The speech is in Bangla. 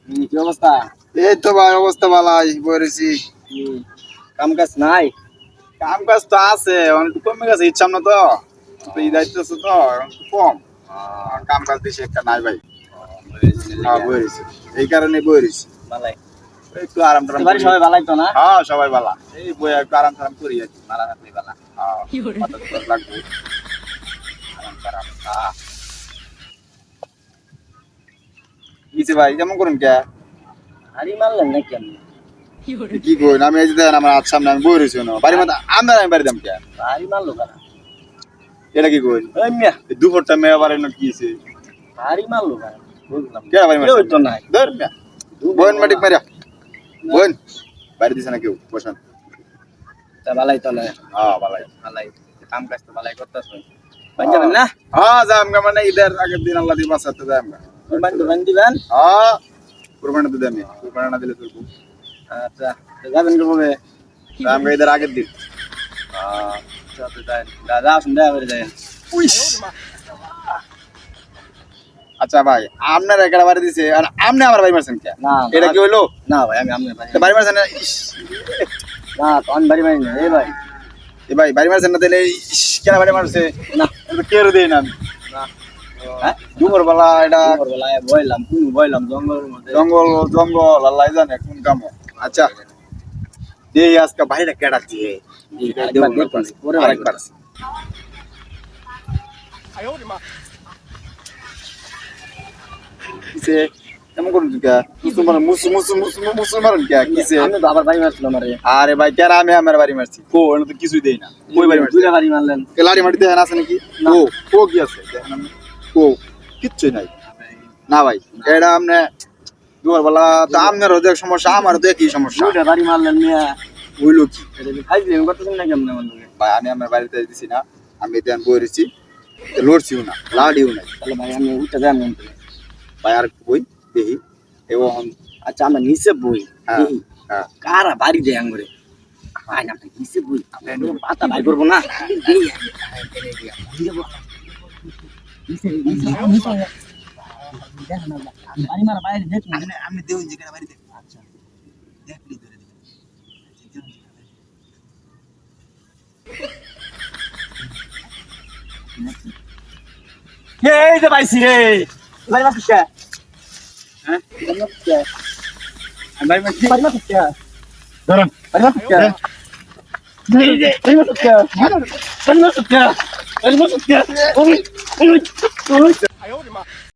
কি অবস্থা? এই তো ভাই অবস্থা ভালাই বলেছি। কাম কাজ নাই? কাম কাজ তো আছে, অনেক কমে গেছে ইচ্ছা না তো। তো এই দায়িত্ব আছে তো একটু কম। কাম কাজ বেশি একটা নাই ভাই। হ্যাঁ বলেছি, এই কারণে বলেছি। ভালাই। একটু আরাম টারাম বাড়ি করি। সবাই ভালাই তো না? হ্যাঁ সবাই ভালো। এই বই একটু আরাম টারাম করি আর কি। ভালো থাকলে ভালো। হ্যাঁ মাথা তো লাগবে। আরাম টারাম। কিছে ভাই যেমন করুন কে? হাড়ি মারলেন নাকি আপনি? কি কই আমি এই যে দেখেন আমার হাত সামনে আমি বই রয়েছি না বাড়ি মাথা আমি বাড়ি দাম কে? হাড়ি মারলো কারা? এটা কি কই? ওই মিয়া দুপুরটা মেয়ে বাড়ি না কিছে? হাড়ি মারলো কারা? বুঝলাম কে বাড়ি কেউ মারছে? তো নাই। ধর মিয়া বোন মাটিক মারিয়া বোন বাড়ি দিছে না কেউ বসান। তা ভালাই তাহলে। হ্যাঁ ভালাই ভালাই। কাম কাজ তো ভালাই করতেছ। পাঞ্জাবেন না? হ্যাঁ যাম গা মানে ঈদের আগের দিন আল্লাহ দি বাঁচাতে যাম গা। কুরবান দিবেন? হ্যাঁ কুরবানি তো দেমি কুরবানি না দিলে চলবো। আচ্ছা যাবেন কিভাবে? যাম গা ঈদের আগের দিন। চলতে যাই। দাদা সন্ধ্যা করে যাই। আচ্ছা ভাই আপনার একটা বাড়ি দিছে আর আপনি আমার বাড়ি মারছেন কে? না এটা কি হইলো? না ভাই আমি আপনার বাড়ি। বাড়ি মারছেন না? ইস, না তো আমি বাড়ি মারি না। এই ভাই এ ভাই বাড়ি মারছেন না তাহলে ইস, কেন বাড়ি মারছে? না এটা কেউ দেই না আমি। না হ্যাঁ দুপুর বেলা এটা বলায় বইলাম কোন বইলাম জঙ্গলের মধ্যে। জঙ্গল জঙ্গল আল্লাহ জানে কোন কাম। আচ্ছা এই আজকে বাইরে কেডা দিয়ে আরেকবার কিসে কেমন করুন কে মুসলমান কে কিসে? আমি তো আবার বাড়ি মারছিলাম আরে। আরে ভাই কেন আমি আমার বাড়ি মারছি কো এনে তো কিছুই দেই না কই বাড়ি মারছি? দুইটা বাড়ি মারলেন। লাড়ি মাটি দেখেন আছে নাকি? ও ও কি আছে দেখেন আপনি? ও কিচ্ছুই নাই না ভাই এটা আপনি দুপুর বেলা তো আপনারও দেখ সমস্যা আমারও তো একই সমস্যা দুইটা বাড়ি মারলেন মিয়া। হইলো কি? খাইছি করতেছেন না কেমন আমার লোকে? ভাই আমি আমার বাড়িতে দিছি না আমি দেন বইরেছি লড়ছিও না লাড়িও নাই তাহলে ভাই আমি উঠে যাই আমি অন্তরে। ভাই আর বই দেখি এবং আচ্ছা আমরা নিচে বই হ্যাঁ দেখি হ্যাঁ কারা বাড়ি দেয় আঙ্গুরে। ভাই না নিচে বই আমরা পাতা ভাই করবো না। দেই বাড়ি মারা বাইরে দেখ আমি দেউ যেখানে বাড়ি দেখ আচ্ছা দেখলি ধরে এই যে পাইছি রে বাড়ি মারছিস কে? হ্যাঁ বাড়ি মারছিস কে? বাড়ি মারছি বাড়ি মারছিস কে? ধরুন বাড়ি মারছিস কে? বাড়ি মারছিস কে? বাড়ি মারছিস কে? বাড়ি মারছিস কে? ওই ওই ওই